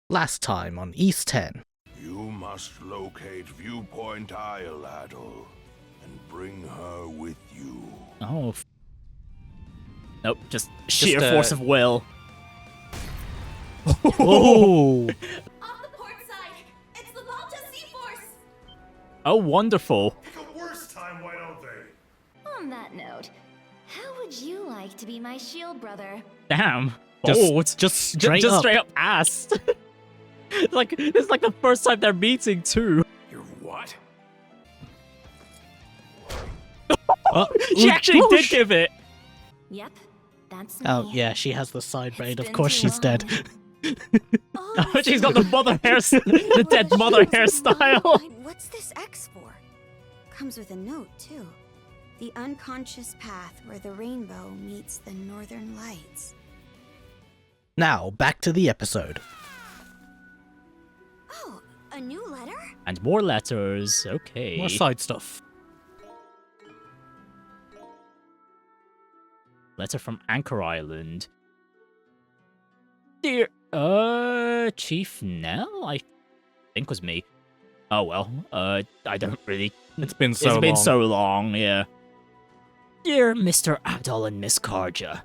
Last time on East 10. You must locate Viewpoint Isle, Adol, and bring her with you. Oh. Nope, just sheer force of will. Oh! On the port side, it's the Malta Sea Force! Oh, wonderful. The worst time, why don't they? On that note, how would you like to be my shield brother? Damn. Just straight just up. straight up ass. It's like the first time they're meeting too. You're what? She actually did give it. Yep, that's me. Oh, yeah, she has the side braid. Of been course too she's dead. Oh, She's got the mother hair, the dead mother hairstyle. What's this X for? Comes with a note, too. The unconscious path where the rainbow meets the northern lights. Now, back to the episode. Oh, a new letter? And more letters. Okay. More side stuff. Letter from Anchor Island. Dear, Chief Nell? I think was me. Oh well, I don't really... It's been so It's been long. so long, yeah. Dear Mr. Adol and Miss Karja,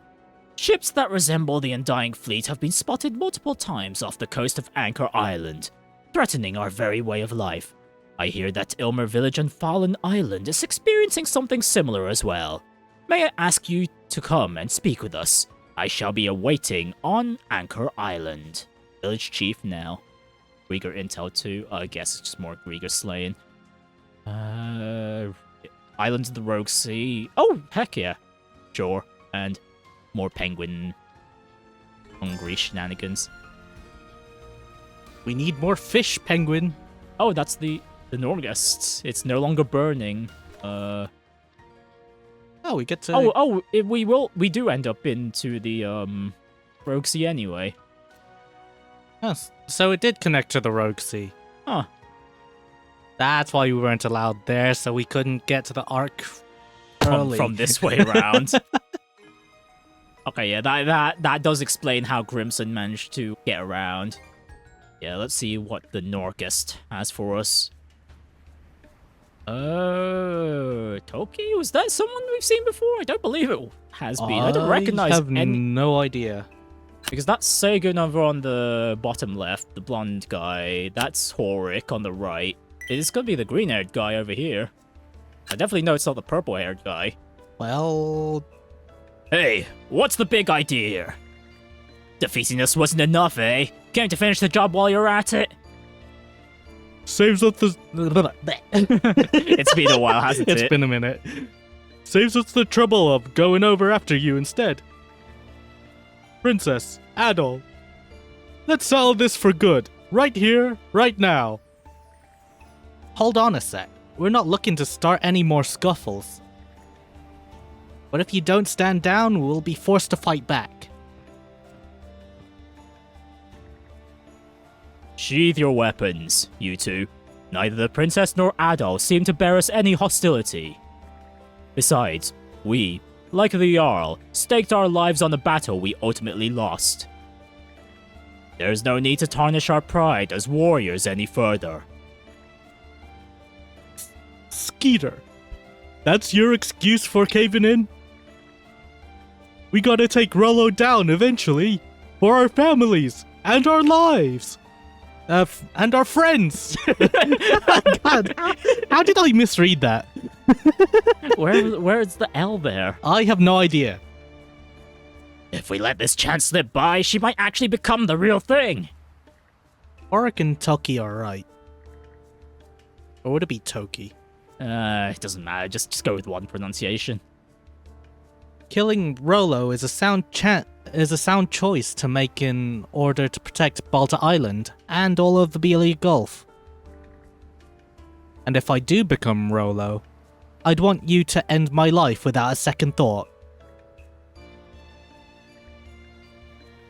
ships that resemble the Undying Fleet have been spotted multiple times off the coast of Anchor Island, threatening our very way of life. I hear that Ilmer Village on Fallen Island is experiencing something similar as well. May I ask you to come and speak with us? I shall be awaiting on Anchor Island. Village Chief now. Grieger Intel 2. I guess it's just more Grieger slaying. Islands of the Rogue Sea. Oh, heck yeah. Sure. And more penguin hungry shenanigans. We need more fish, penguin. Oh, that's the Norgest. It's no longer burning. Oh, we get to... We do end up into the Rogue Sea anyway. Yes. So it did connect to the Rogue Sea. Huh. That's why we weren't allowed there, so we couldn't get to the Ark early. From this way around. Okay, yeah, that does explain how Grimson managed to get around. Yeah, let's see what the Norgest has for us. Toki? Was that someone we've seen before? I don't believe it has been. I don't recognize I have any... no idea. Because that's Sagan over on the bottom left, the blonde guy. That's Horik on the right. It's gonna be the green-haired guy over here. I definitely know it's not the purple-haired guy. Well... Hey, what's the big idea? Defeating us wasn't enough, eh? Came to finish the job while you're at it? Saves us the... It's been a while, hasn't it? It's been a minute. Saves us the trouble of going over after you instead. Princess, Adol, let's settle this for good. Right here, right now. Hold on a sec. We're not looking to start any more scuffles. But if you don't stand down, we'll be forced to fight back. Sheathe your weapons, you two. Neither the princess nor Adol seem to bear us any hostility. Besides, we, like the Jarl, staked our lives on the battle we ultimately lost. There's no need to tarnish our pride as warriors any further. Skeeter, that's your excuse for caving in? We gotta take Rollo down eventually, for our families and our lives. And our friends. God, how did I misread that? Where is the L there? I have no idea. If we let this chance slip by, she might actually become the real thing. Auric and Toki are right. Or would it be Toki? It doesn't matter, just go with one pronunciation. Killing Rollo is a sound choice to make in order to protect Balta Island and all of the Beelie Gulf. And if I do become Rollo, I'd want you to end my life without a second thought.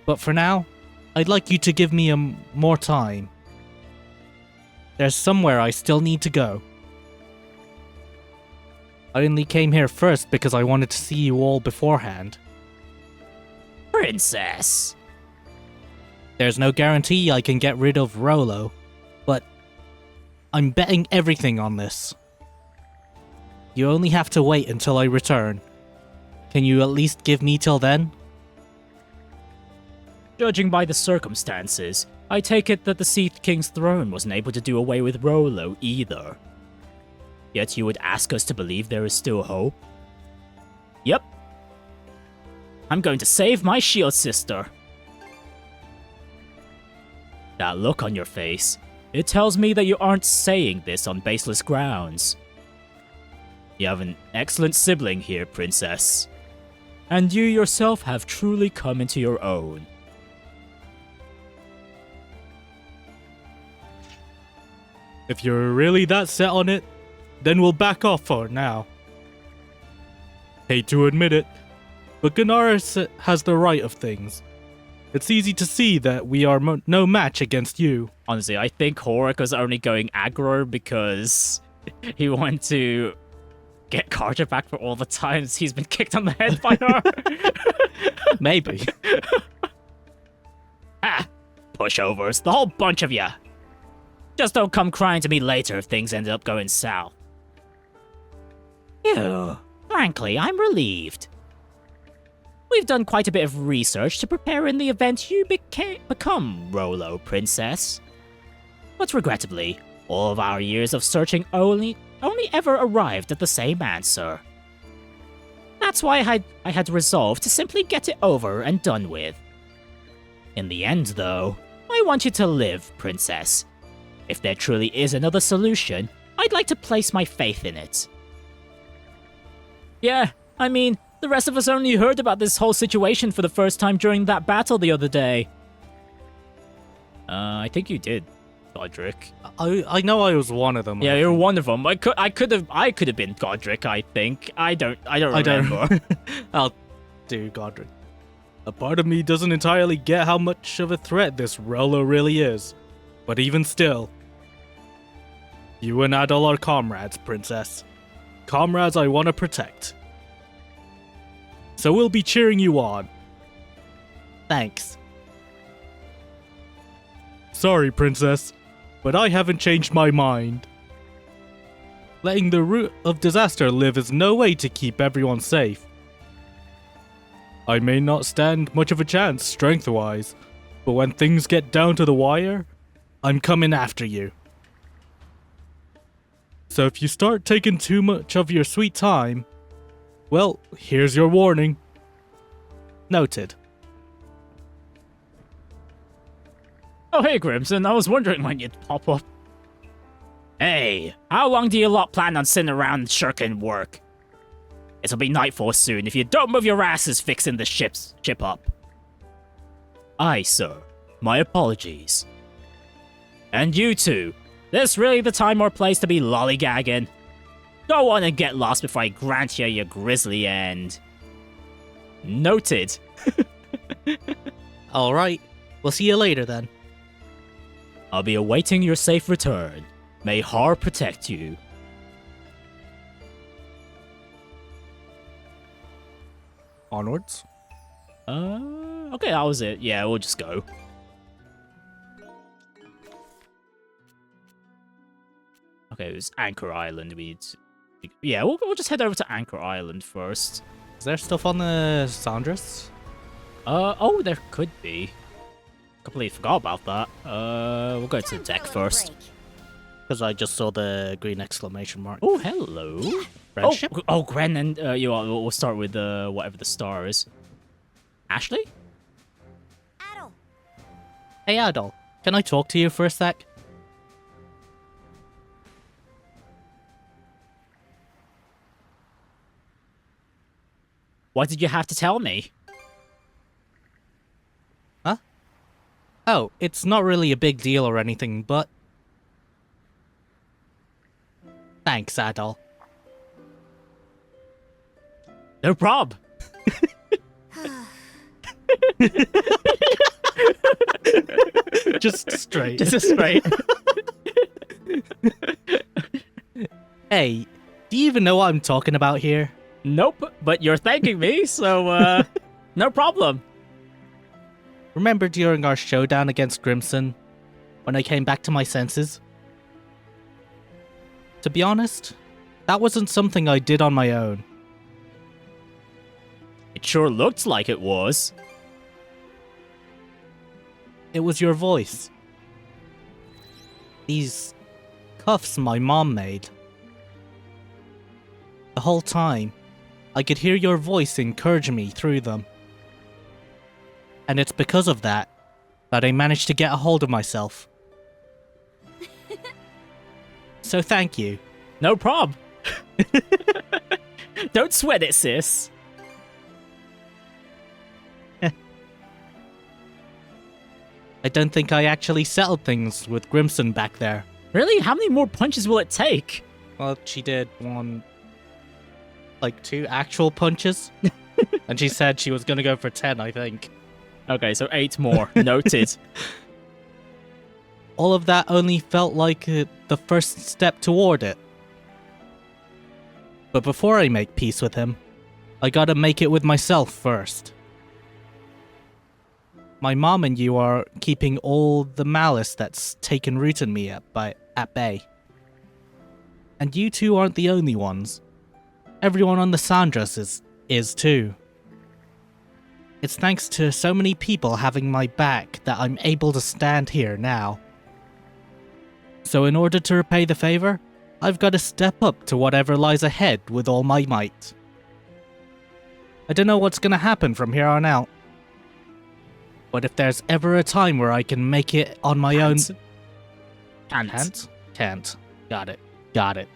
But for now, I'd like you to give me more time. There's somewhere I still need to go. I only came here first because I wanted to see you all beforehand. Princess! There's no guarantee I can get rid of Rolo, but I'm betting everything on this. You only have to wait until I return. Can you at least give me till then? Judging by the circumstances, I take it that the Seath King's throne wasn't able to do away with Rolo either. Yet you would ask us to believe there is still hope? Yep. I'm going to save my shield sister. That look on your face, it tells me that you aren't saying this on baseless grounds. You have an excellent sibling here, Princess. And you yourself have truly come into your own. If you're really that set on it, then we'll back off for now. Hate to admit it, but Ganaris has the right of things. It's easy to see that we are no match against you. Honestly, I think Horik was only going aggro because he wanted to get Karja back for all the times he's been kicked on the head by her. Maybe. Ah, pushovers, the whole bunch of ya. Just don't come crying to me later if things ended up going south. Ew, frankly, I'm relieved. We've done quite a bit of research to prepare in the event you become Rolo, Princess. But regrettably, all of our years of searching only ever arrived at the same answer. That's why I had resolved to simply get it over and done with. In the end, though, I want you to live, Princess. If there truly is another solution, I'd like to place my faith in it. Yeah, I mean, the rest of us only heard about this whole situation for the first time during that battle the other day. I think you did, Godric. I know I was one of them. Yeah, you're one of them. I could have been Godric, I think. I don't remember. I'll do Godric. A part of me doesn't entirely get how much of a threat this Rolo really is. But even still, you and Adol are comrades, Princess. Comrades I want to protect. So we'll be cheering you on. Thanks. Sorry, Princess, but I haven't changed my mind. Letting the root of disaster live is no way to keep everyone safe. I may not stand much of a chance strength-wise, but when things get down to the wire, I'm coming after you. So if you start taking too much of your sweet time, well, here's your warning. Noted. Oh hey, Crimson, I was wondering when you'd pop up. Hey, how long do you lot plan on sitting around shirking work? It'll be nightfall soon if you don't move your asses fixing the ship up. Aye, sir. My apologies. And you two, this really the time or place to be lollygagging? Go on and get lost before I grant you your grisly end. Noted. Alright, we'll see you later then. I'll be awaiting your safe return. May Har protect you. Onwards. Okay, that was it. Yeah, we'll just go. Okay, it was Anchor Island. Yeah, we'll just head over to Anchor Island first. Is there stuff on the Sandras? Oh, there could be. Completely forgot about that. We'll go to the deck first. Because I just saw the green exclamation mark. Oh, hello. Friendship? Oh, Grenn, and we'll start with whatever the star is. Ashley? Adol. Hey Adol, can I talk to you for a sec? What did you have to tell me? Huh? Oh, it's not really a big deal or anything, but... Thanks, Adol. No prob. Just straight. Just straight. Hey, do you even know what I'm talking about here? Nope, but you're thanking me, so, no problem. Remember during our showdown against Grimson, when I came back to my senses? To be honest, that wasn't something I did on my own. It sure looked like it was. It was your voice. These cuffs my mom made. The whole time, I could hear your voice encourage me through them. And it's because of that I managed to get a hold of myself. So thank you. No prob. Don't sweat it, sis. I don't think I actually settled things with Grimson back there. Really? How many more punches will it take? Well, she did two actual punches. And she said she was gonna go for 10, I think. Okay, so 8 more. Noted. All of that only felt like the first step toward it. But before I make peace with him, I gotta make it with myself first. My mom and you are keeping all the malice that's taken root in me at bay. And you two aren't the only ones. Everyone on the Sandras is too. It's thanks to so many people having my back that I'm able to stand here now. So in order to repay the favor, I've got to step up to whatever lies ahead with all my might. I don't know what's gonna happen from here on out. But if there's ever a time where I can make it on my own... Can't. Got it.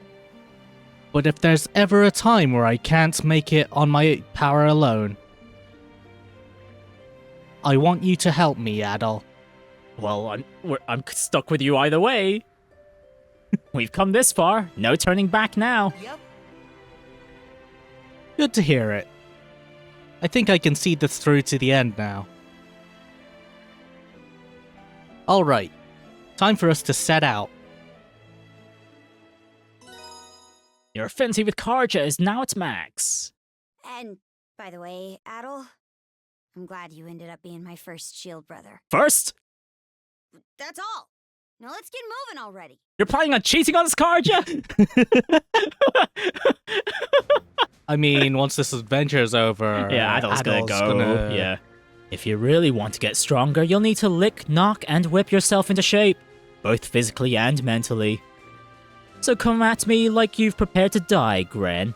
But if there's ever a time where I can't make it on my power alone, I want you to help me, Adol. Well, I'm stuck with you either way. We've come this far. No turning back now. Yep. Good to hear it. I think I can see this through to the end now. Alright, time for us to set out. Your affinity with Karja is now at max. And, by the way, Adol, I'm glad you ended up being my first shield brother. First? That's all. Now let's get moving already. You're planning on cheating on us, Karja? I mean, once this adventure's over... Yeah, Adol's gonna go. Yeah. If you really want to get stronger, you'll need to lick, knock, and whip yourself into shape. Both physically and mentally. So come at me like you've prepared to die, Grenn.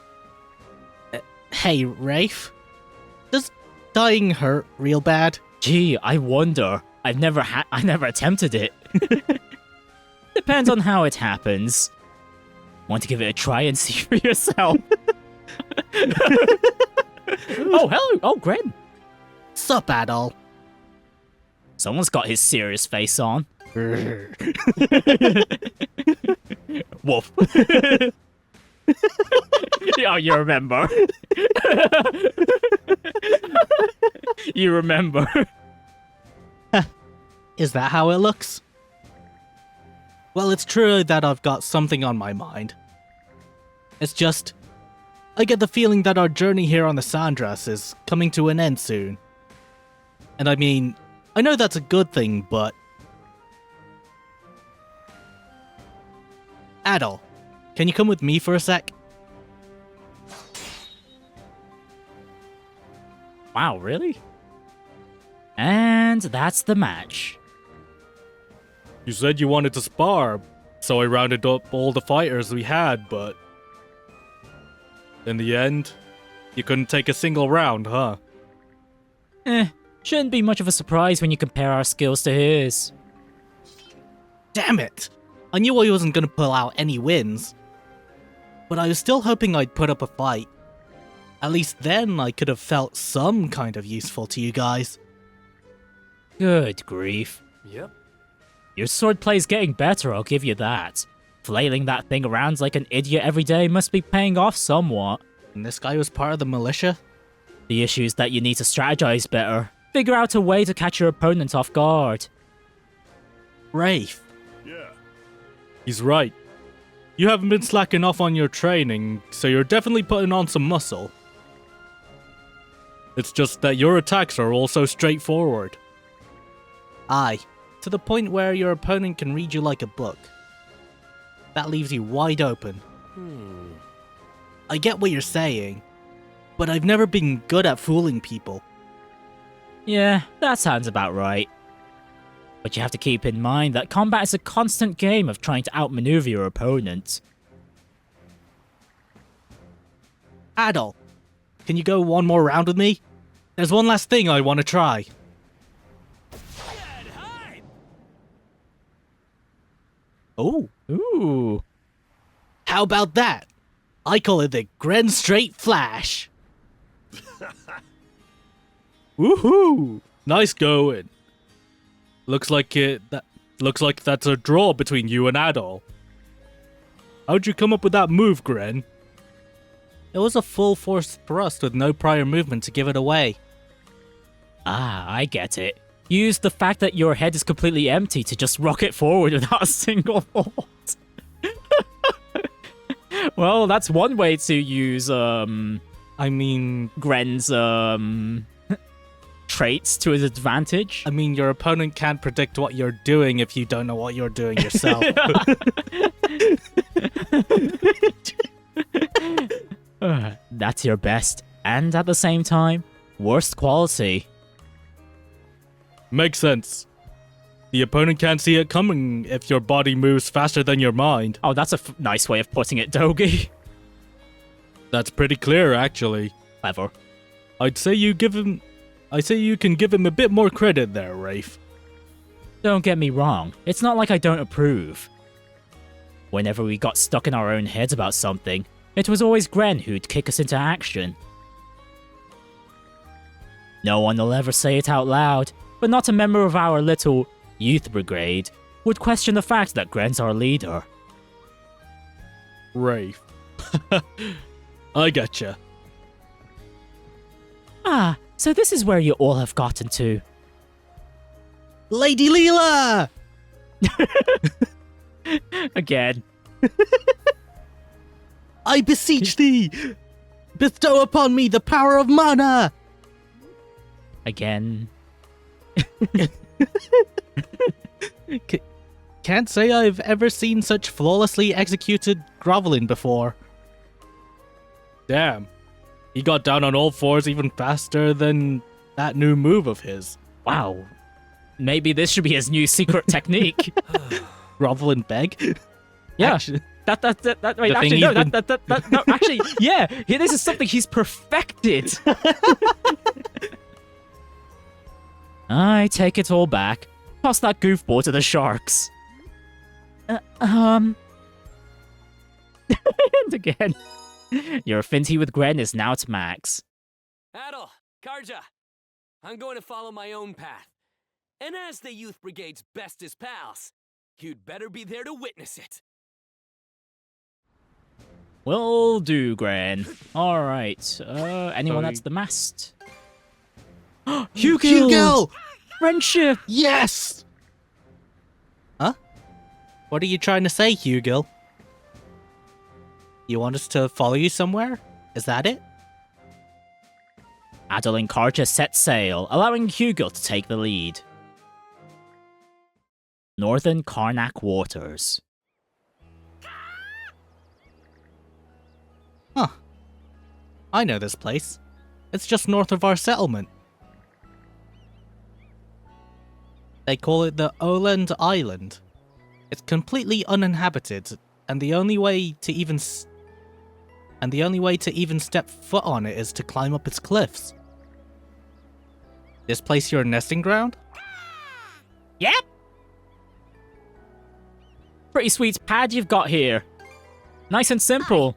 Hey, Rafe? Does dying hurt real bad? Gee, I wonder. I've never attempted it. Depends on how it happens. Want to give it a try and see for yourself? Oh, hello! Oh, Grenn! Sup, Adol? Someone's got his serious face on. Wolf. Oh, you remember. You remember. Is that how it looks? Well, it's true that I've got something on my mind. It's just, I get the feeling that our journey here on the Sandras is coming to an end soon. And I mean, I know that's a good thing, but... Adol, can you come with me for a sec? Wow, really? And that's the match. You said you wanted to spar, so I rounded up all the fighters we had, but... in the end, you couldn't take a single round, huh? Shouldn't be much of a surprise when you compare our skills to his. Damn it! I knew I wasn't gonna pull out any wins. But I was still hoping I'd put up a fight. At least then I could have felt some kind of useful to you guys. Good grief. Yep. Your swordplay's getting better, I'll give you that. Flailing that thing around like an idiot every day must be paying off somewhat. And this guy was part of the militia? The issue is that you need to strategize better. Figure out a way to catch your opponent off guard. Rafe. Yeah. He's right. You haven't been slacking off on your training, so you're definitely putting on some muscle. It's just that your attacks are also straightforward. Aye, to the point where your opponent can read you like a book. That leaves you wide open. I get what you're saying, but I've never been good at fooling people. Yeah, that sounds about right. But you have to keep in mind that combat is a constant game of trying to outmaneuver your opponent. Adol, can you go one more round with me? There's one last thing I want to try. Oh. Ooh. How about that? I call it the Grenn Straight Flash. Woohoo! Nice going. Looks like that's a draw between you and Adol. How'd you come up with that move, Grenn? It was a full force thrust with no prior movement to give it away. Ah, I get it. Use the fact that your head is completely empty to just rocket forward without a single thought. Well, that's one way to use, Grenn's, traits to his advantage. I mean, your opponent can't predict what you're doing if you don't know what you're doing yourself. That's your best, and at the same time, worst quality. Makes sense. The opponent can't see it coming if your body moves faster than your mind. Oh, that's a nice way of putting it, Dogi. That's pretty clear, actually. Clever. I say you can give him a bit more credit there, Rafe. Don't get me wrong, it's not like I don't approve. Whenever we got stuck in our own heads about something, it was always Grenn who'd kick us into action. No one will ever say it out loud, but not a member of our little youth brigade would question the fact that Grenn's our leader. Rafe. I getcha. Ah, so this is where you all have gotten to. Lady Lila! Again. I beseech thee! Bestow upon me the power of mana! Again. Can't say I've ever seen such flawlessly executed groveling before. Damn. He got down on all fours even faster than that new move of his. Wow. Maybe this should be his new secret technique. Grovel and beg? Yeah. Actually, Wait, actually, no, no, actually, yeah, this is something he's perfected. I take it all back. Toss that goofball to the sharks. And again. Your affinity with Grenn is now to max. Adol, Karja, I'm going to follow my own path. And as the Youth Brigade's bestest pals, you'd better be there to witness it. Will do, Grenn. Alright, anyone Sorry. at the mast? Hugill! Hugill! Friendship! Yes! Huh? What are you trying to say, Hugill? You want us to follow you somewhere? Is that it? Adol and Karja set sail, allowing Hugill to take the lead. Northern Carnac waters. Huh. I know this place. It's just north of our settlement. They call it the Oland Island. It's completely uninhabited, and the only way to even step foot on it is to climb up its cliffs. This place your nesting ground? Yep. Pretty sweet pad you've got here. Nice and simple.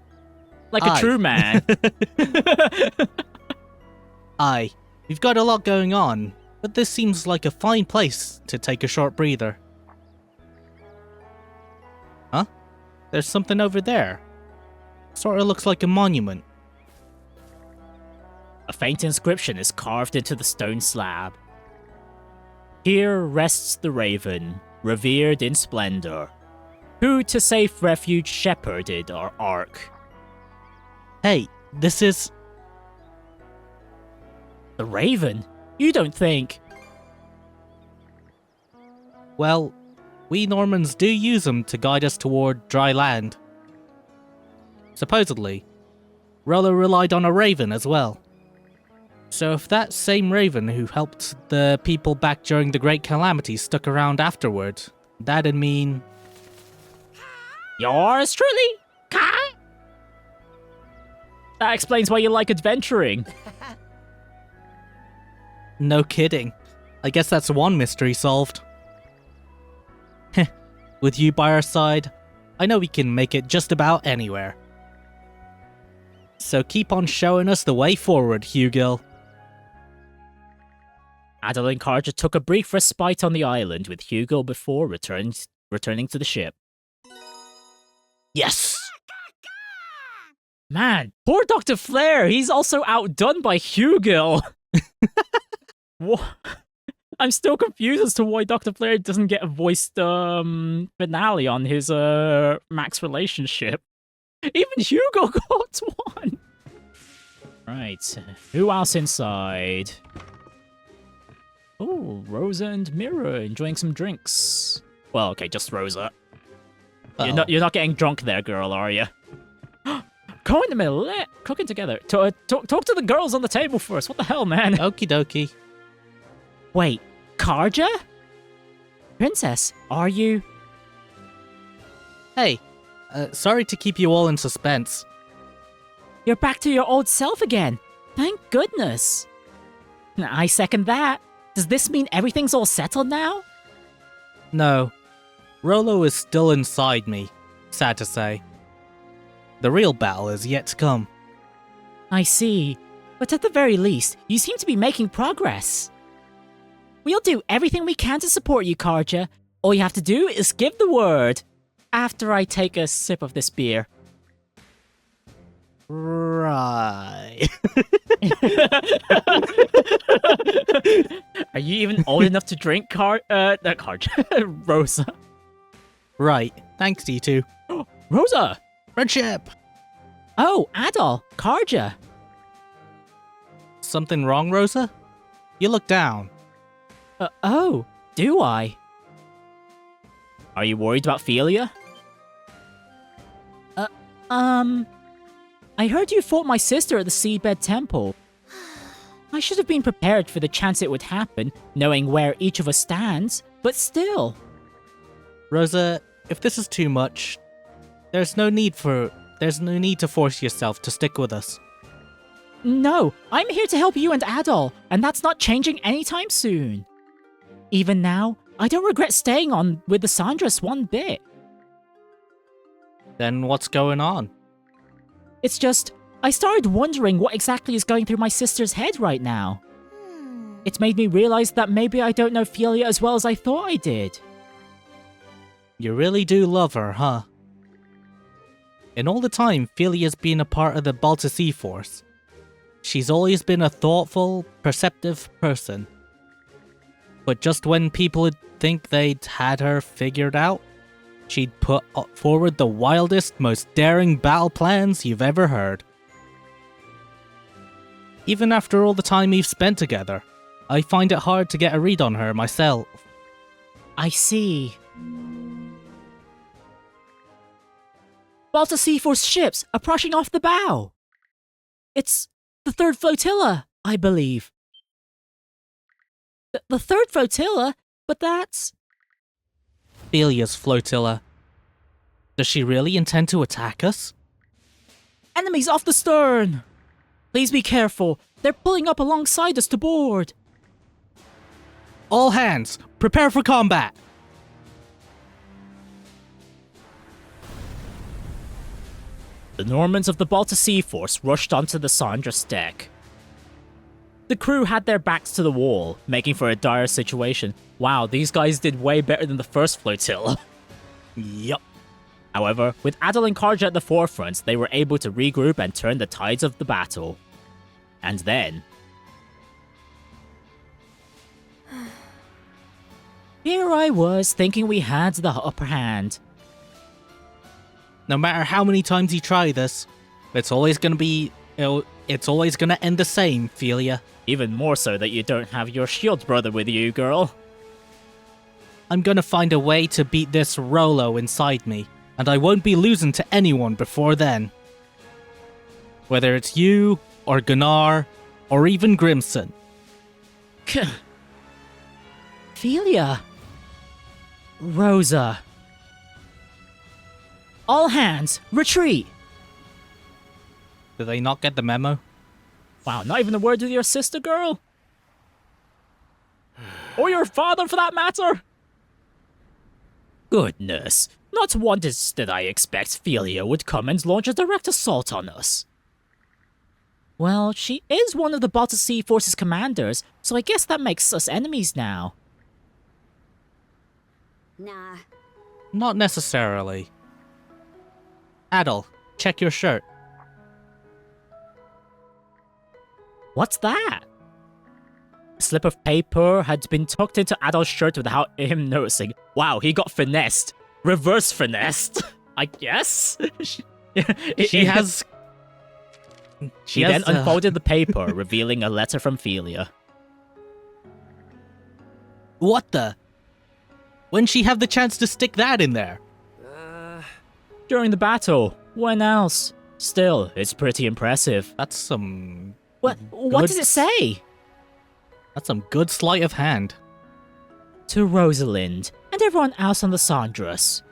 Like a true man. Aye, we've got a lot going on, but this seems like a fine place to take a short breather. Huh? There's something over there. Sorta looks like a monument. A faint inscription is carved into the stone slab. Here rests the raven, revered in splendor, who to safe refuge shepherded our ark. Hey, this is... The raven? You don't think... Well, we Normans do use them to guide us toward dry land. Supposedly, Rollo relied on a raven as well. So if that same raven who helped the people back during the Great Calamity stuck around afterward, that'd mean... Yours truly, Kai. That explains why you like adventuring. No kidding. I guess that's one mystery solved. Heh, with you by our side, I know we can make it just about anywhere. So keep on showing us the way forward, Hugill. Adol and Karja took a brief respite on the island with Hugill before returning to the ship. Yes! Man, poor Dr. Flair, he's also outdone by Hugill. What? I'm still confused as to why Dr. Flair doesn't get a voiced finale on his Max relationship. Even Hugo got one. Right, who else inside? Oh, Rosa and Mira enjoying some drinks. Well, okay, just Rosa. You're not getting drunk there, girl, are you? Cohen and Milette cooking together. Talk to the girls on the table first. What the hell, man? Okie dokie. Wait, Karja? Princess, are you? Hey, sorry to keep you all in suspense. You're back to your old self again. Thank goodness. I second that. Does this mean everything's all settled now? No. Rollo is still inside me, sad to say. The real battle is yet to come. I see. But at the very least, you seem to be making progress. We'll do everything we can to support you, Karja. All you have to do is give the word. After I take a sip of this beer. Right. Are you even old enough to drink Karja? Rosa. Right. Thanks, you two. Rosa! Friendship! Oh, Adol, Karja. Something wrong, Rosa? You look down. Oh, do I? Are you worried about Philia? I heard you fought my sister at the Seabed Temple. I should have been prepared for the chance it would happen, knowing where each of us stands, but still. Rosa, if this is too much, there's no need to force yourself to stick with us. No, I'm here to help you and Adol, and that's not changing anytime soon. Even now, I don't regret staying on with the Sandras one bit. Then what's going on? It's just, I started wondering what exactly is going through my sister's head right now. It's made me realize that maybe I don't know Philia as well as I thought I did. You really do love her, huh? In all the time Philia's been a part of the Balta Sea Force, she's always been a thoughtful, perceptive person. But just when people would think they'd had her figured out, she'd put forward the wildest, most daring battle plans you've ever heard. Even after all the time we've spent together, I find it hard to get a read on her myself. I see. Balta Sea Force ships approaching off the bow. It's the third flotilla, I believe. The third flotilla? But that's... Philia's flotilla. Does she really intend to attack us? Enemies off the stern! Please be careful. They're pulling up alongside us to board. All hands, prepare for combat! The Normans of the Balta Sea Force rushed onto the Sandras deck. The crew had their backs to the wall, making for a dire situation. Wow, these guys did way better than the first flotilla. Yup. However, with Adol and Karja at the forefront, they were able to regroup and turn the tides of the battle. And then... here I was, thinking we had the upper hand. No matter how many times you try this, it's always gonna end the same, Philia. Even more so that you don't have your shield brother with you, girl. I'm gonna find a way to beat this Rolo inside me, and I won't be losing to anyone before then. Whether it's you, or Gunnar, or even Grimson. Philia. Rosa. All hands, retreat! Did they not get the memo? Wow, not even a word with your sister, girl? Or your father, for that matter? Goodness, not once did I expect Philia would come and launch a direct assault on us. Well, she is one of the Baltic Sea Forces commanders, so I guess that makes us enemies now. Nah. Not necessarily. Adol, check your shirt. What's that? A slip of paper had been tucked into Adol's shirt without him noticing. Wow, he got finessed. Reverse finessed, I guess? She has... She then unfolded the paper, revealing a letter from Philia. What the? When she have the chance to stick that in there? During the battle. When else? Still, it's pretty impressive. That's some... What does it say? That's some good sleight of hand. To Rosalind, and everyone else on the Sandras.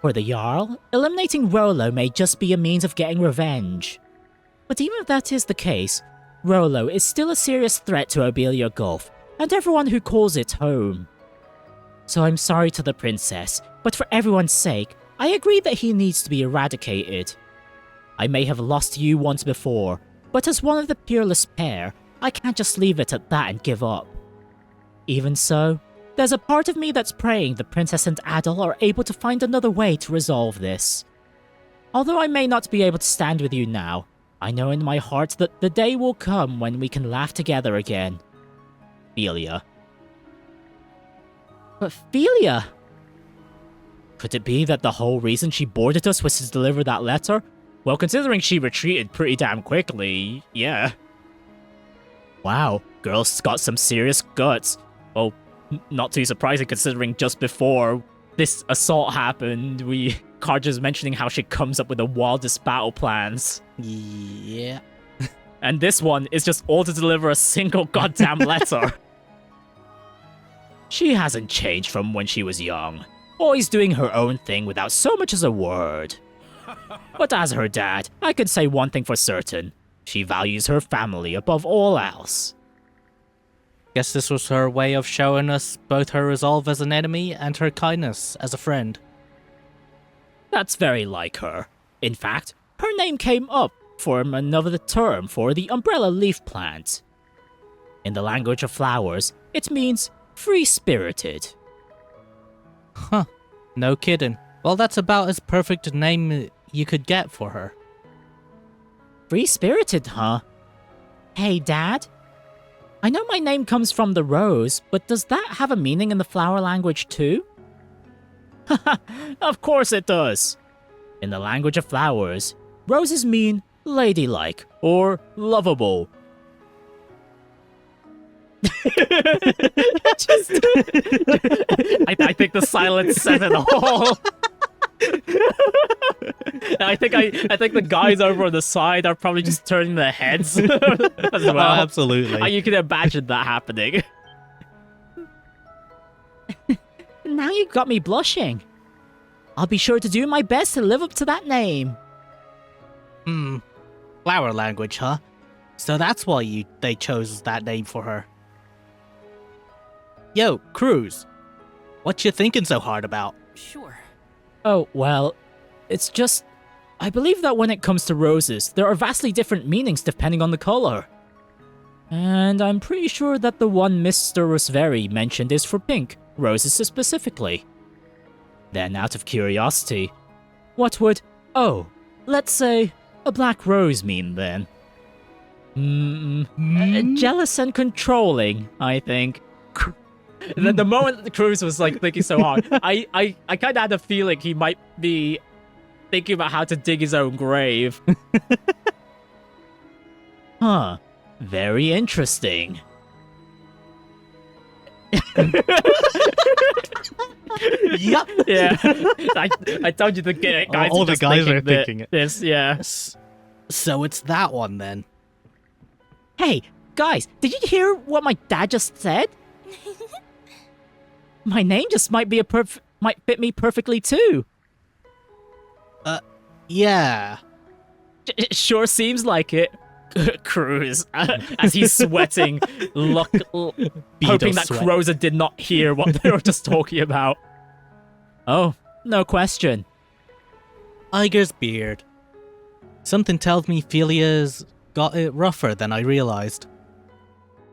For the Jarl, eliminating Rolo may just be a means of getting revenge. But even if that is the case, Rolo is still a serious threat to Obelia Gulf, and everyone who calls it home. So I'm sorry to the princess, but for everyone's sake, I agree that he needs to be eradicated. I may have lost to you once before, but as one of the peerless pair, I can't just leave it at that and give up. Even so, there's a part of me that's praying the princess and Adol are able to find another way to resolve this. Although I may not be able to stand with you now, I know in my heart that the day will come when we can laugh together again. Philia. But Philia! Could it be that the whole reason she boarded us was to deliver that letter? Well, considering she retreated pretty damn quickly, yeah. Wow, girl's got some serious guts. Well, not too surprising considering just before this assault happened, Karja's mentioning how she comes up with the wildest battle plans. Yeah. And this one is just all to deliver a single goddamn letter. She hasn't changed from when she was young. Always doing her own thing without so much as a word. But as her dad, I could say one thing for certain. She values her family above all else. Guess this was her way of showing us both her resolve as an enemy and her kindness as a friend. That's very like her. In fact, her name came up from another term for the umbrella leaf plant. In the language of flowers, it means free-spirited. Huh, no kidding. Well, that's about as perfect a name you could get for her. Free-spirited, huh? Hey, Dad? I know my name comes from the rose, but does that have a meaning in the flower language too? Haha, of course it does. In the language of flowers, roses mean ladylike or lovable. I think the silence said it all. I think the guys over on the side are probably just turning their heads as well. Oh, absolutely. You can imagine that happening. Now you got me blushing. I'll be sure to do my best to live up to that name. Flower language, huh? So that's why they chose that name for her. Yo, Cruz. What you thinking so hard about? Sure. Oh, well, it's just... I believe that when it comes to roses, there are vastly different meanings depending on the color. And I'm pretty sure that the one Mr. Rusveris mentioned is for pink, roses specifically. Then, out of curiosity, what would, let's say, a black rose mean then? Jealous and controlling, I think. The moment that Cruz was like thinking so hard, I kind of had a feeling he might be thinking about how to dig his own grave. Huh. Very interesting. Yep. Yeah. I told you the guys All are the just guys are that- thinking it. This, yeah. So it's that one then. Hey, guys, did you hear what my dad just said? My name just might fit me perfectly too. Yeah. It sure seems like it. Cruz, as he's sweating, hoping that sweat. Rosa did not hear what they were just talking about. Oh, no question. Iger's beard. Something tells me Felia's got it rougher than I realized.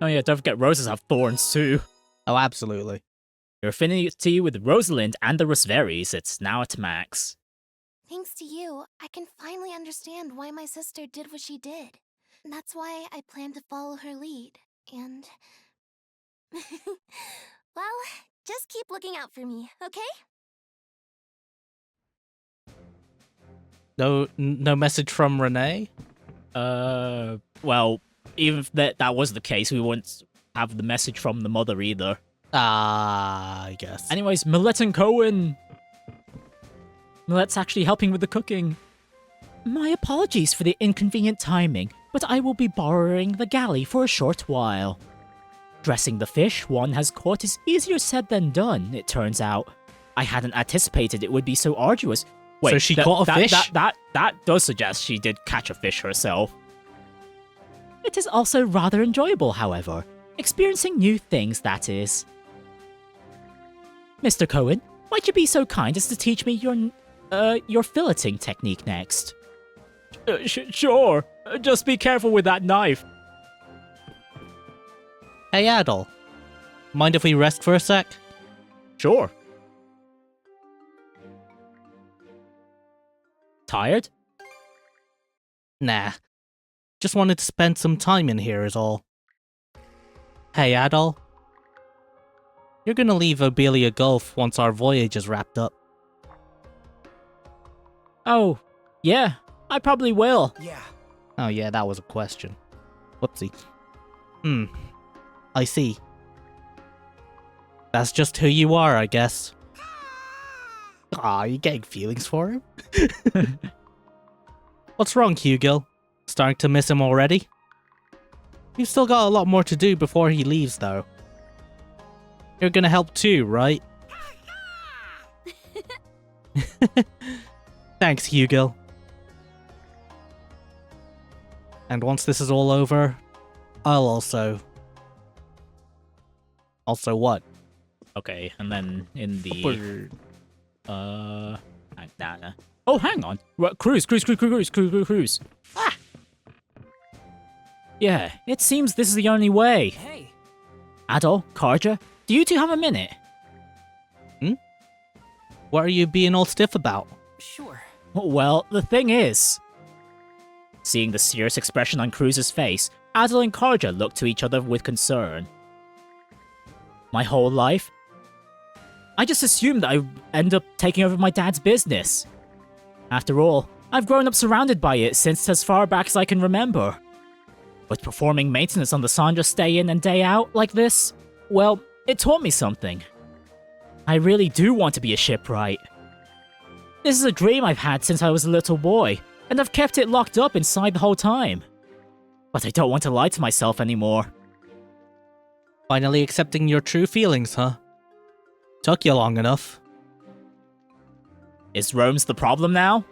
Oh yeah, don't forget Roses have thorns too. Oh, absolutely. Your affinity with Rosalind and the Rusveris, it's now at max. Thanks to you, I can finally understand why my sister did what she did. That's why I plan to follow her lead, and... well, just keep looking out for me, okay? No message from Renee? Well, even if that was the case, we wouldn't have the message from the mother either. I guess. Anyways, Milette and Cohen. Milette's actually helping with the cooking. My apologies for the inconvenient timing, but I will be borrowing the galley for a short while. Dressing the fish one has caught is easier said than done, it turns out. I hadn't anticipated it would be so arduous. Wait, So she caught a fish? That does suggest she did catch a fish herself. It is also rather enjoyable, however. Experiencing new things, that is. Mr. Cohen, might you be so kind as to teach me your filleting technique next? Sure. Just be careful with that knife. Hey, Adol. Mind if we rest for a sec? Sure. Tired? Nah. Just wanted to spend some time in here is all. Hey, Adol. You're gonna leave Obelia Gulf once our voyage is wrapped up. Oh, yeah. I probably will. Yeah. Oh yeah, that was a question. Whoopsie. I see. That's just who you are, I guess. Aw, you getting feelings for him? What's wrong, Hugill? Starting to miss him already? You've still got a lot more to do before he leaves, though. You're gonna help too, right? Thanks, Hugill. And once this is all over, I'll also... Also what? Okay, and then in the... Oh, hang on. Cruz. Ah! Yeah, it seems this is the only way. Hey. Adol, Karja, do you two have a minute? What are you being all stiff about? Sure. Well, the thing is... Seeing the serious expression on Cruz's face, Adol and Karja looked to each other with concern. My whole life, I just assumed that I'd end up taking over my dad's business. After all, I've grown up surrounded by it since as far back as I can remember. But performing maintenance on the Sandra's day in and day out like this, well, it taught me something. I really do want to be a shipwright. This is a dream I've had since I was a little boy, and I've kept it locked up inside the whole time. But I don't want to lie to myself anymore. Finally accepting your true feelings, huh? Took you long enough. Is Rome's the problem now?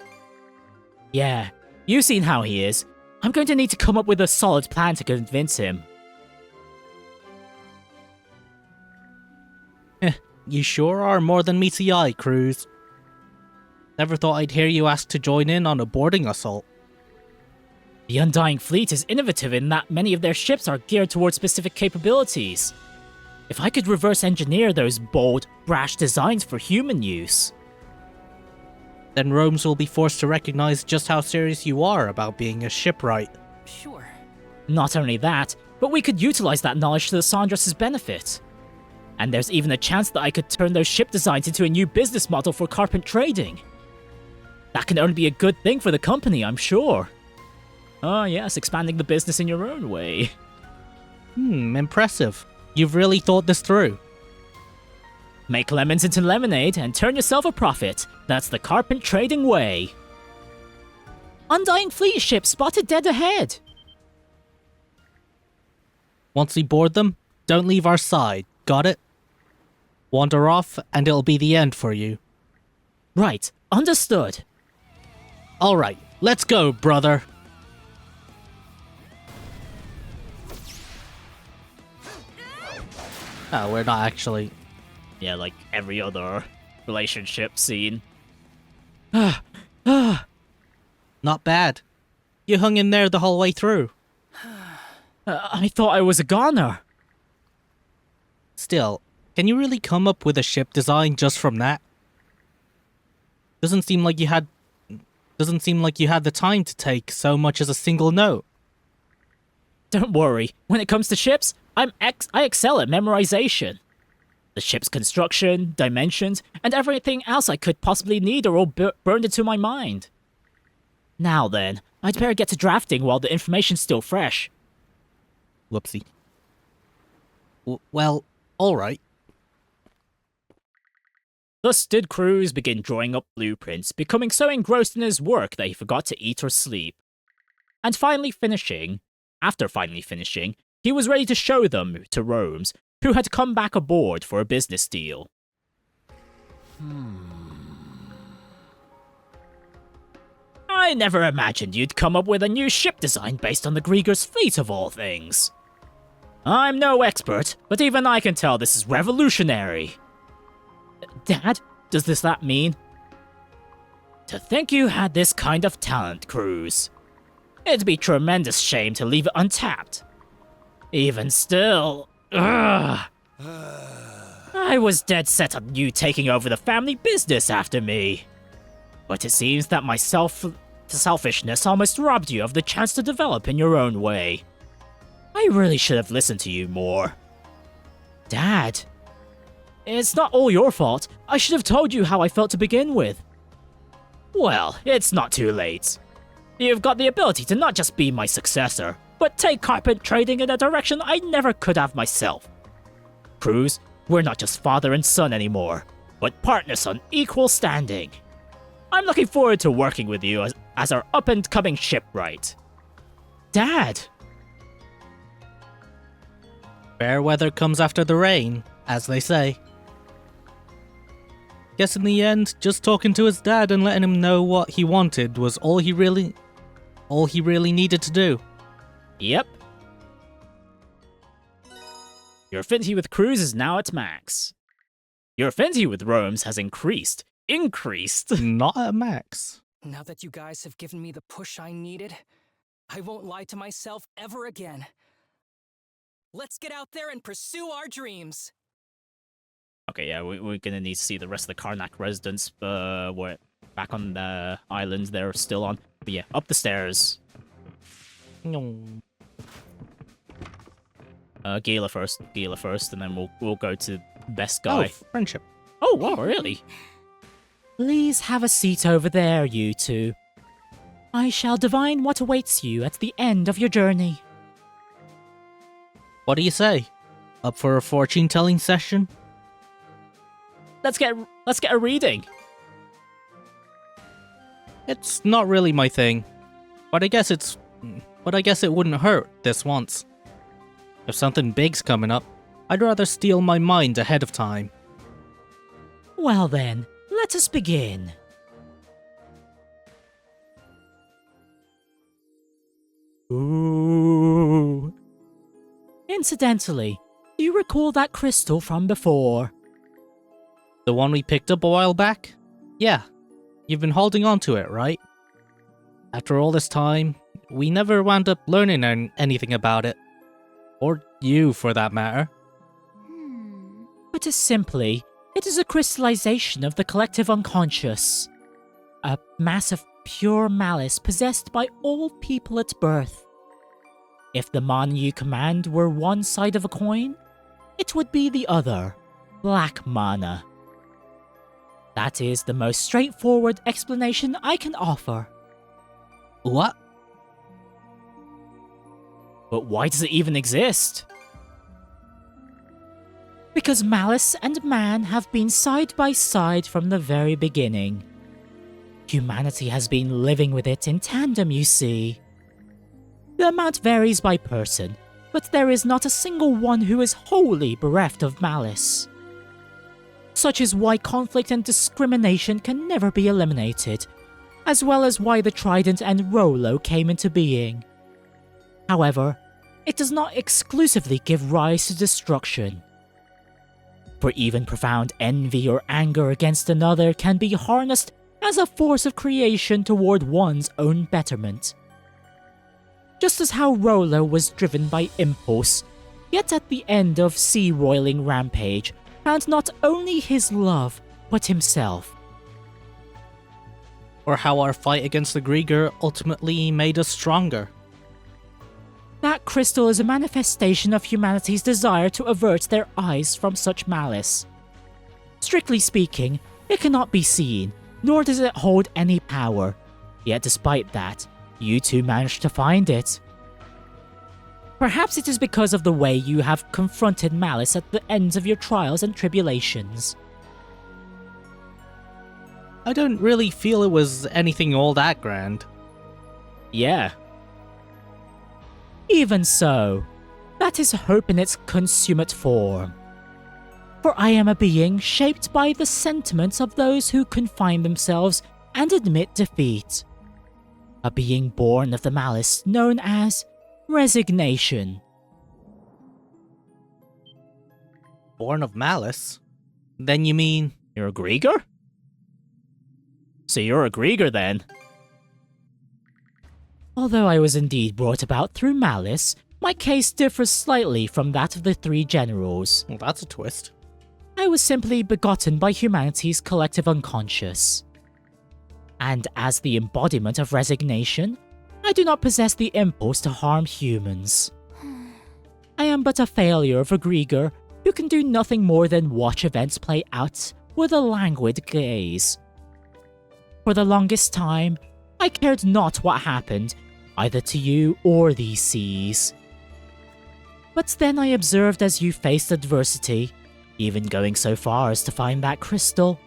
Yeah, you've seen how he is. I'm going to need to come up with a solid plan to convince him. You sure are more than meets the eye, Cruz. Never thought I'd hear you ask to join in on a boarding assault. The Undying Fleet is innovative in that many of their ships are geared towards specific capabilities. If I could reverse engineer those bold, brash designs for human use... Then Rome's will be forced to recognize just how serious you are about being a shipwright. Sure. Not only that, but we could utilize that knowledge to the Sandra's benefit. And there's even a chance that I could turn those ship designs into a new business model for carpent trading. That can only be a good thing for the company, I'm sure. Oh yes, expanding the business in your own way. Impressive. You've really thought this through. Make lemons into lemonade and turn yourself a profit. That's the carpent trading way. Undying fleet ship spotted dead ahead. Once we board them, don't leave our side. Got it? Wander off, and it'll be the end for you. Right, understood. Alright, let's go, brother. Oh, we're not actually... Yeah, like every other relationship scene. Not bad. You hung in there the whole way through. I thought I was a goner. Still, can you really come up with a ship design just from that? Doesn't seem like you had the time to take so much as a single note. Don't worry, when it comes to ships, I excel at memorization. The ship's construction, dimensions, and everything else I could possibly need are all burned into my mind. Now then, I'd better get to drafting while the information's still fresh. Whoopsie. Well, alright. Thus did Cruz begin drawing up blueprints, becoming so engrossed in his work that he forgot to eat or sleep. And after finally finishing, he was ready to show them to Romes, who had come back aboard for a business deal. I never imagined you'd come up with a new ship design based on the Grieger's fleet of all things. I'm no expert, but even I can tell this is revolutionary. Dad, does that mean? To think you had this kind of talent, Cruz. It'd be a tremendous shame to leave it untapped. Even still, I was dead set on you taking over the family business after me. But it seems that my selfishness almost robbed you of the chance to develop in your own way. I really should have listened to you more. Dad, it's not all your fault. I should have told you how I felt to begin with. Well, it's not too late. You've got the ability to not just be my successor, but take carpet trading in a direction I never could have myself. Cruz, we're not just father and son anymore, but partners on equal standing. I'm looking forward to working with you as our up-and-coming shipwright. Dad! Fair weather comes after the rain, as they say. Guess in the end, just talking to his dad and letting him know what he wanted was all he really needed to do. Yep. Your affinity with Cruz is now at max. Your affinity with Rome's has increased. Not at max. Now that you guys have given me the push I needed, I won't lie to myself ever again. Let's get out there and pursue our dreams. Okay, yeah, we're gonna need to see the rest of the Carnac residents. We're back on the island. They're still on. But yeah, up the stairs. Guila first, and then we'll go to best guy. Oh, friendship. Oh, wow, really? Please have a seat over there, you two. I shall divine what awaits you at the end of your journey. What do you say? Up for a fortune-telling session? Let's get a reading. It's not really my thing, but I guess it wouldn't hurt this once. If something big's coming up, I'd rather steel my mind ahead of time. Well then, let us begin. Ooh. Incidentally, do you recall that crystal from before? The one we picked up a while back? Yeah. You've been holding on to it, right? After all this time, we never wound up learning anything about it. Or you, for that matter. Put it simply, it is a crystallization of the collective unconscious. A mass of pure malice possessed by all people at birth. If the mana you command were one side of a coin, it would be the other, black mana. That is the most straightforward explanation I can offer. What? But why does it even exist? Because malice and man have been side by side from the very beginning. Humanity has been living with it in tandem, you see. The amount varies by person, but there is not a single one who is wholly bereft of malice. Such is why conflict and discrimination can never be eliminated, as well as why the Trident and Rollo came into being. However, it does not exclusively give rise to destruction. For even profound envy or anger against another can be harnessed as a force of creation toward one's own betterment. Just as how Rollo was driven by impulse, yet at the end of Sea Roiling Rampage, found not only his love, but himself. Or how our fight against the Grieger ultimately made us stronger. That crystal is a manifestation of humanity's desire to avert their eyes from such malice. Strictly speaking, it cannot be seen, nor does it hold any power. Yet despite that, you two managed to find it. Perhaps it is because of the way you have confronted malice at the ends of your trials and tribulations. I don't really feel it was anything all that grand. Yeah. Even so, that is hope in its consummate form. For I am a being shaped by the sentiments of those who confine themselves and admit defeat. A being born of the malice known as resignation. Born of malice? Then you mean... You're a Grieger? So you're a Grieger then? Although I was indeed brought about through malice, my case differs slightly from that of the three generals. Well, that's a twist. I was simply begotten by humanity's collective unconscious. And as the embodiment of resignation, I do not possess the impulse to harm humans. I am but a failure of a Grieger who can do nothing more than watch events play out with a languid gaze. For the longest time, I cared not what happened, either to you or these seas. But then I observed as you faced adversity, even going so far as to find that crystal.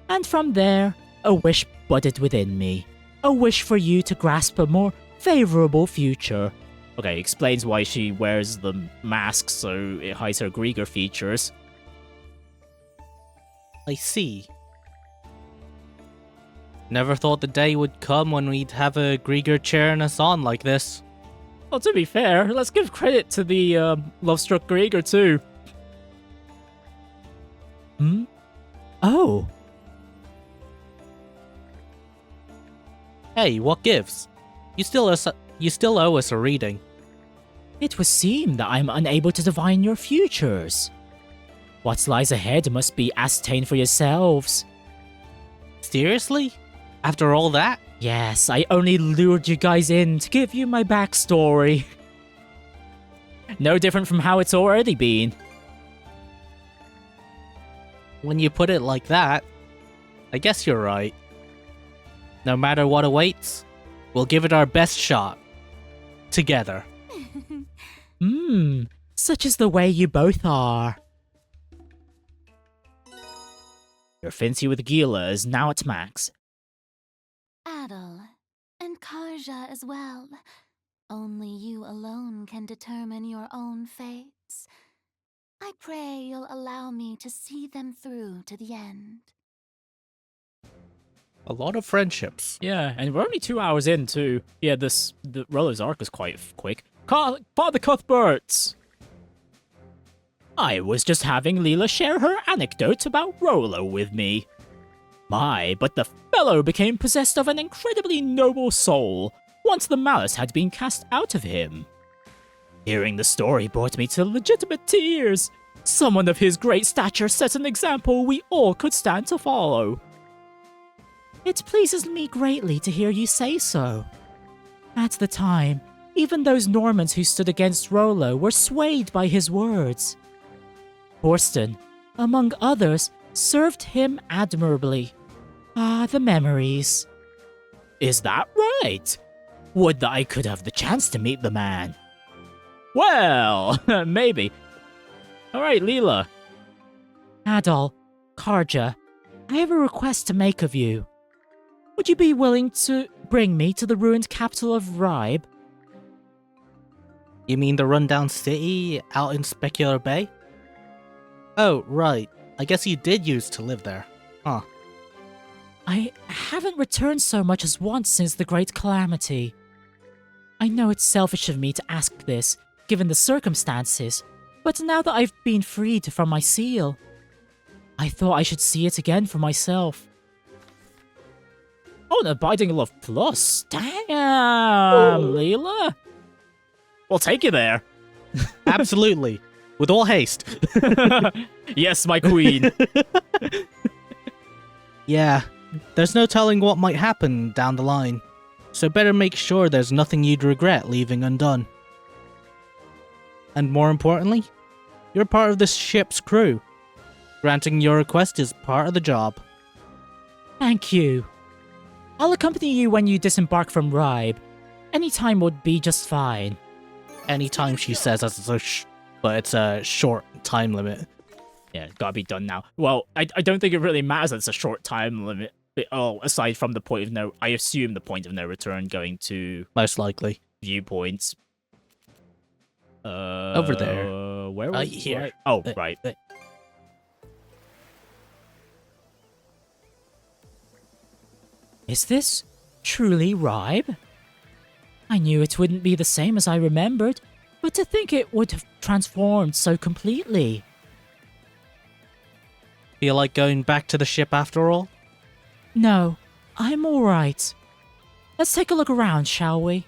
And from there, a wish budded within me. A wish for you to grasp a more favorable future. Okay, explains why she wears the mask so it hides her Grieger features. I see. Never thought the day would come when we'd have a Grieger cheering us on like this. Well, to be fair, let's give credit to the love-struck Grieger too. Oh. Hey, what gives? You still owe us a reading. It would seem that I'm unable to divine your futures. What lies ahead must be ascertained for yourselves. Seriously? After all that? Yes, I only lured you guys in to give you my backstory. No different from how it's already been. When you put it like that, I guess you're right. No matter what awaits, we'll give it our best shot. Together. Such is the way you both are. Your affinity with Guila is now at max. Adol, and Karja as well. Only you alone can determine your own fates. I pray you'll allow me to see them through to the end. A lot of friendships. Yeah, and we're only 2 hours in too. Yeah, the Rollo's arc is quite quick. Father Cuthbert! I was just having Lila share her anecdote about Rollo with me. But the fellow became possessed of an incredibly noble soul once the malice had been cast out of him. Hearing the story brought me to legitimate tears. Someone of his great stature set an example we all could stand to follow. It pleases me greatly to hear you say so. At the time, even those Normans who stood against Rollo were swayed by his words. Thorsten, among others, served him admirably. Ah, the memories. Is that right? Would that I could have the chance to meet the man. Well, maybe. Alright, Lila, Adol, Karja, I have a request to make of you. Would you be willing to bring me to the ruined capital of Ribe? You mean the rundown city out in Specular Bay? Oh, right. I guess you did used to live there. Huh. I haven't returned so much as once since the Great Calamity. I know it's selfish of me to ask this, given the circumstances, but now that I've been freed from my seal, I thought I should see it again for myself. Oh, an abiding love plus. Damn, Lila. We'll take you there. Absolutely. With all haste. Yes, my queen. Yeah, there's no telling what might happen down the line, so better make sure there's nothing you'd regret leaving undone. And more importantly, you're part of this ship's crew. Granting your request is part of the job. Thank you. I'll accompany you when you disembark from Ribe. Any time would be just fine. Anytime, she says, but it's a short time limit. Yeah, gotta be done now. Well, I don't think it really matters that it's a short time limit. Oh, aside from the point of no... I assume the point of no return going to... Most likely. Viewpoints. Over there. Where was here. Right? Oh, right. Is this truly Ribe? I knew it wouldn't be the same as I remembered, but to think it would have transformed so completely. Feel like going back to the ship after all? No, I'm alright. Let's take a look around, shall we?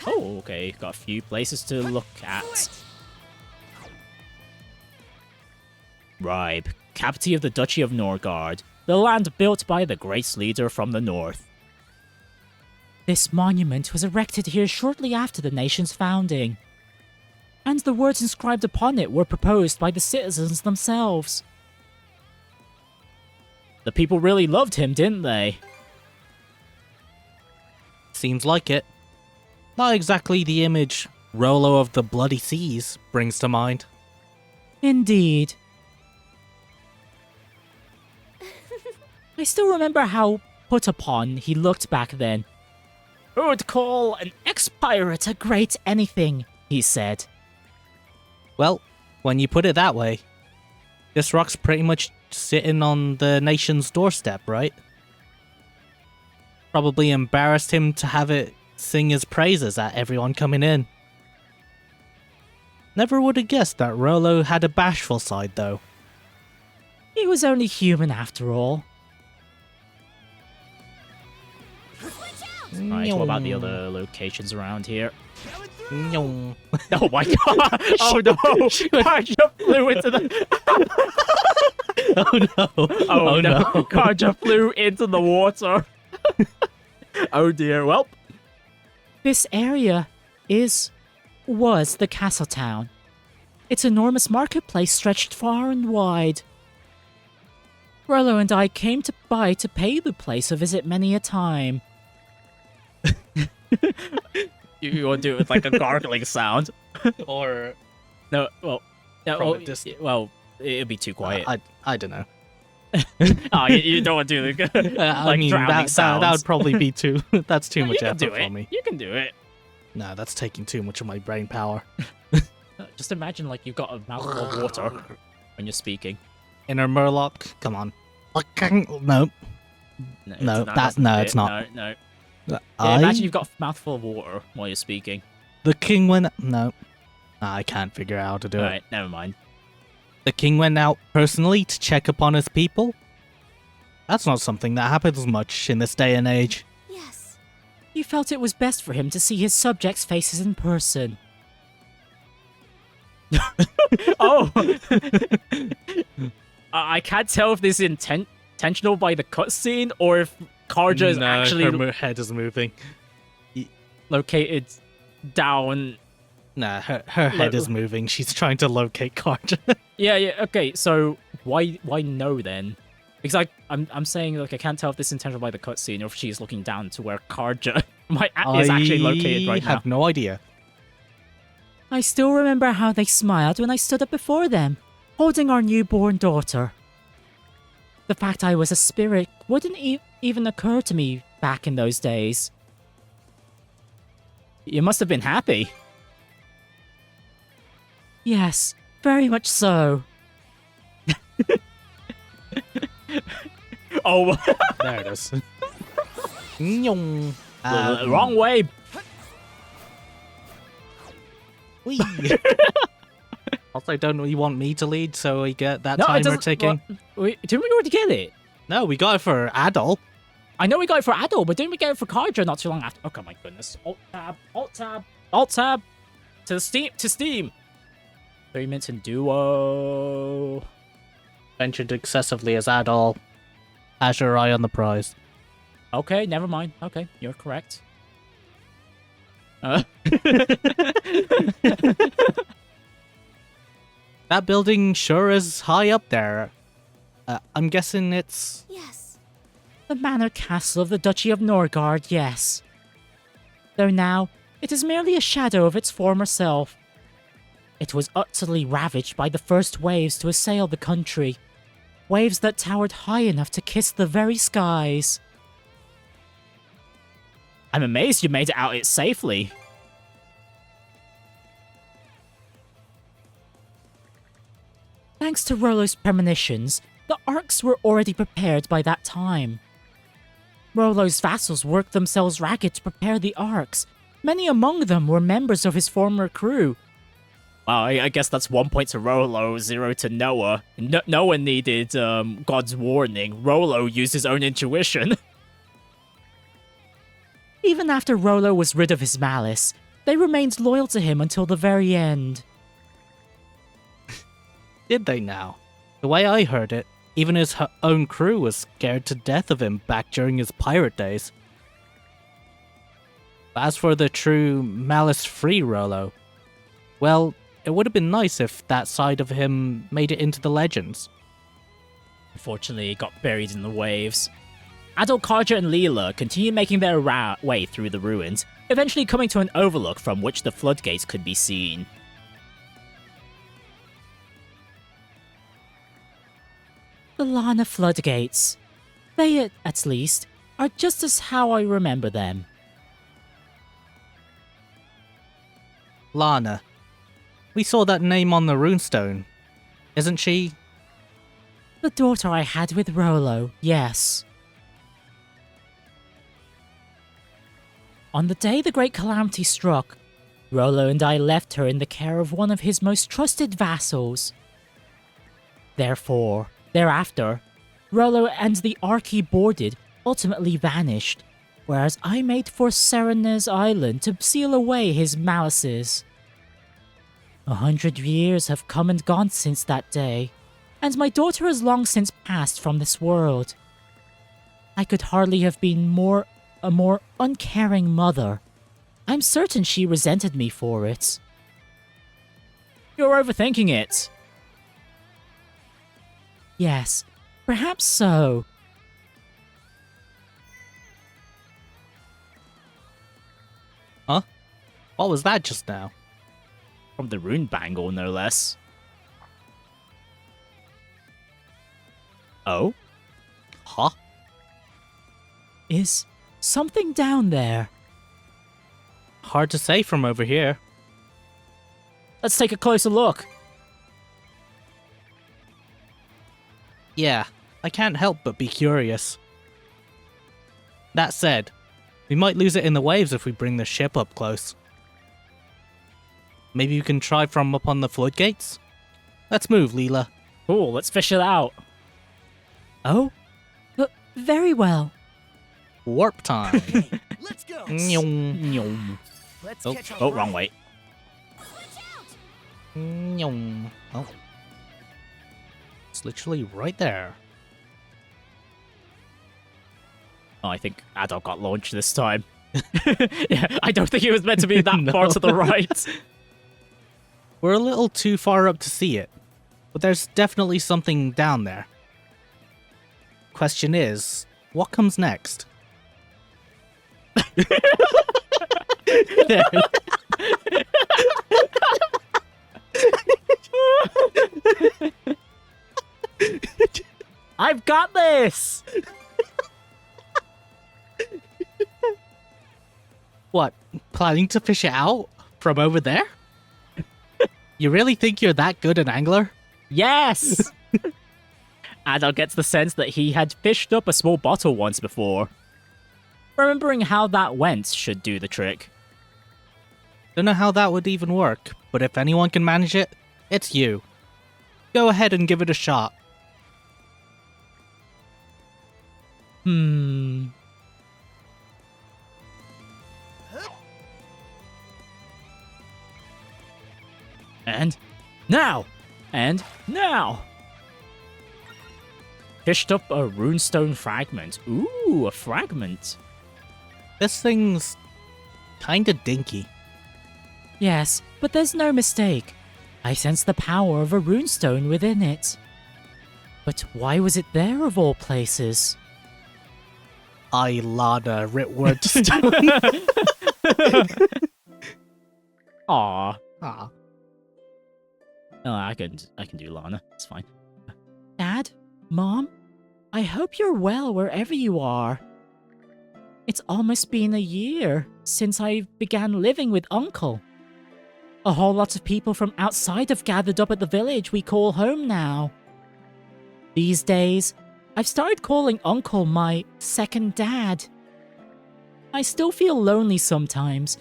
Oh, okay. Got a few places to look at. Ribe, capital of the Duchy of Norgard, the land built by the great leader from the north. This monument was erected here shortly after the nation's founding, and the words inscribed upon it were proposed by the citizens themselves. The people really loved him, didn't they? Seems like it. Not exactly the image Rollo of the Bloody Seas brings to mind. Indeed. I still remember how put upon he looked back then. Who would call an ex-pirate a great anything, he said. Well, when you put it that way, this rock's pretty much sitting on the nation's doorstep, right? Probably embarrassed him to have it sing his praises at everyone coming in. Never would have guessed that Rollo had a bashful side, though. He was only human after all. Right, what about the other locations around here? No. Oh my god! Oh no! Karja flew into the... Oh no! Oh no! Karja flew into the water! Oh dear, well... This area was the castle town. Its enormous marketplace stretched far and wide. Rollo and I came by to pay the place a visit many a time. You want to do it with like a gargling sound? Or... No, well... No, From oh, a distance. well, it'd be too quiet. I don't know. Oh, you don't want to do the like I mean, drowning sounds. that would probably be too... That's too much You can effort do for it. me. You can do it. No, that's taking too much of my brain power. Just imagine like you've got a mouthful of water when you're speaking. Inner Murloc, come on. No. No, that's it's not. No. Yeah, imagine you've got a mouthful of water while you're speaking. The king went... No. I can't figure out how to do it. Alright, never mind. The king went out personally to check upon his people? That's not something that happens much in this day and age. Yes. He felt it was best for him to see his subjects' faces in person. Oh! I can't tell if this is intentional by the cutscene or if Karja is actually her head is moving. located down. Nah, her head is moving. She's trying to locate Karja. Yeah, okay, so why no then? Because I'm saying like I can't tell if this is intentional by the cutscene or if she's looking down to where Karja My app is actually located right I now. have no idea. I still remember how they smiled when I stood up before them, holding our newborn daughter. The fact I was a spirit wouldn't even occur to me back in those days. You must have been happy. Yes, very much so. Oh, There it is. Nyong. wrong way. Whee. Also, don't you want me to lead so we get that No, it timer doesn't. ticking? Didn't we already get it? No, we got it for Adol. I know we got it for Adol, but didn't we get it for Karja not too long after? Oh my goodness! Alt tab, Alt tab, Alt tab. To Steam. 3 minutes in duo. Mentioned excessively as Adol. Has your eye on the prize. Okay, never mind. Okay, you're correct. That building sure is high up there. I'm guessing it's... Yes. The manor castle of the Duchy of Norgard, yes. Though now, it is merely a shadow of its former self. It was utterly ravaged by the first waves to assail the country. Waves that towered high enough to kiss the very skies. I'm amazed you made it out it safely. Thanks to Rollo's premonitions, the arcs were already prepared by that time. Rollo's vassals worked themselves ragged to prepare the arcs. Many among them were members of his former crew. Well, I guess that's 1 point to Rollo, 0 to Noah. No one needed God's warning. Rollo used his own intuition. Even after Rollo was rid of his malice, they remained loyal to him until the very end. Did they now? The way I heard it, even his own crew was scared to death of him back during his pirate days. But as for the true malice-free Rollo, well, it would have been nice if that side of him made it into the legends. Unfortunately, it got buried in the waves. Adult Karja and Lila continue making their way through the ruins, eventually coming to an overlook from which the floodgates could be seen. The Lana floodgates. They, at least, are just as how I remember them. Lana. We saw that name on the runestone. Isn't she? The daughter I had with Rollo, yes. On the day the Great Calamity struck, Rollo and I left her in the care of one of his most trusted vassals. Thereafter, Rollo and the Ark he boarded ultimately vanished, whereas I made for Serena's Island to seal away his malices. 100 years have come and gone since that day, and my daughter has long since passed from this world. I could hardly have been a more uncaring mother. I'm certain she resented me for it. You're overthinking it. Yes, perhaps so. Huh? What was that just now? From the rune bangle, no less. Oh? Huh? Is something down there? Hard to say from over here. Let's take a closer look. Yeah, I can't help but be curious. That said, we might lose it in the waves if we bring the ship up close. Maybe you can try from up on the floodgates? Let's move, Lila. Cool, let's fish it out. Oh? Very well. Warp time. Let's go. Nyong. Let's Oh, catch a Oh, wrong way. Nyong. Oh. It's literally right there. Oh, I think Adult got launched this time. Yeah, I don't think it was meant to be that far to the right. We're a little too far up to see it, but there's definitely something down there. Question is, what comes next? I've got this! What, planning to fish it out? From over there? You really think you're that good an angler? Yes! Adol gets the sense that he had fished up a small bottle once before. Remembering how that went should do the trick. Don't know how that would even work, but if anyone can manage it, it's you. Go ahead and give it a shot. And now! And now! Fished up a runestone fragment. Ooh, a fragment. This thing's kinda dinky. Yes, but there's no mistake. I sense the power of a runestone within it. But why was it there of all places? Lana Ritward Stone. Aw. Aw. Oh, I can do Lana. It's fine. Dad? Mom? I hope you're well wherever you are. It's almost been a year since I began living with Uncle. A whole lot of people from outside have gathered up at the village we call home now. These days, I've started calling Uncle my second dad. I still feel lonely sometimes,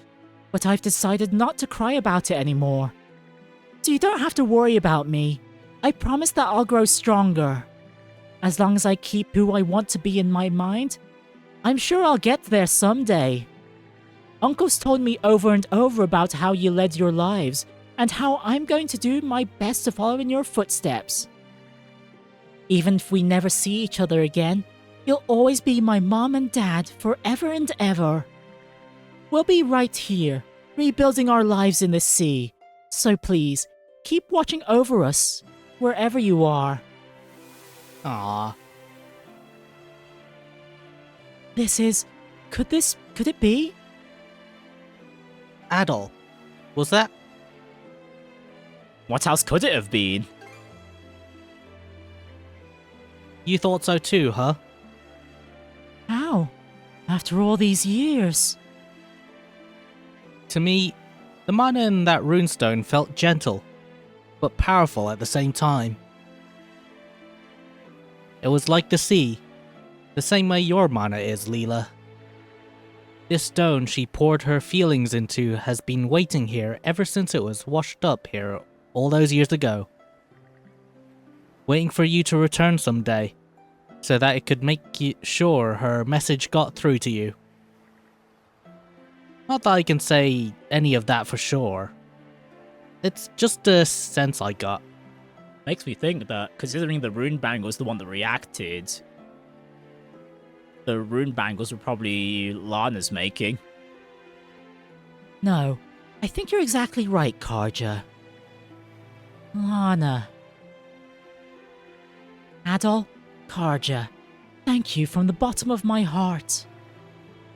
but I've decided not to cry about it anymore. So you don't have to worry about me. I promise that I'll grow stronger. As long as I keep who I want to be in my mind, I'm sure I'll get there someday. Uncle's told me over and over about how you led your lives, and how I'm going to do my best to follow in your footsteps. Even if we never see each other again, you'll always be my mom and dad forever and ever. We'll be right here, rebuilding our lives in the sea. So please, keep watching over us, wherever you are. Aww. Could it be? Adol. Was that? What else could it have been? You thought so too, huh? How? After all these years? To me, the mana in that runestone felt gentle, but powerful at the same time. It was like the sea, the same way your mana is, Lila. This stone she poured her feelings into has been waiting here ever since it was washed up here all those years ago. Waiting for you to return someday, so that it could make sure her message got through to you. Not that I can say any of that for sure. It's just a sense I got. Makes me think that, considering the rune bang was the one that reacted, the rune bangles were probably Lana's making. No, I think you're exactly right, Karja. Lana. Adol, Karja, thank you from the bottom of my heart.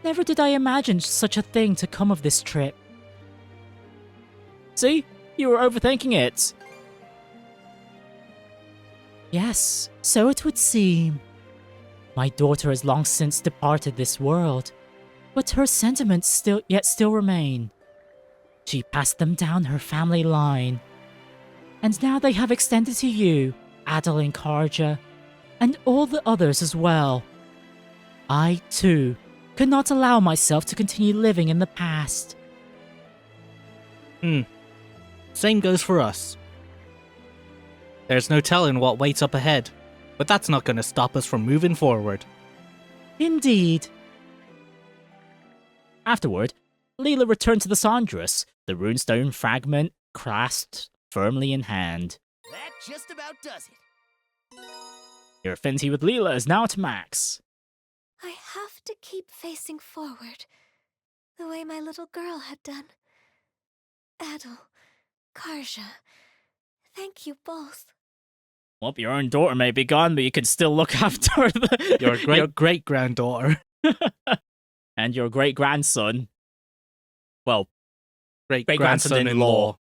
Never did I imagine such a thing to come of this trip. See? You were overthinking it. Yes, so it would seem. My daughter has long since departed this world, but her sentiments still remain. She passed them down her family line, and now they have extended to you, Adol and Karja, and all the others as well. I, too, could not allow myself to continue living in the past. Same goes for us. There's no telling what waits up ahead, but that's not going to stop us from moving forward. Indeed. Afterward, Lila returned to the Sandras, the runestone fragment clasped firmly in hand. That just about does it. Your affinity with Lila is now at max. I have to keep facing forward, the way my little girl had done. Adol, Karja, thank you both. Well, your own daughter may be gone, but you can still look after Your great-great-granddaughter. And your great-grandson... Well, Great great-grandson-in-law.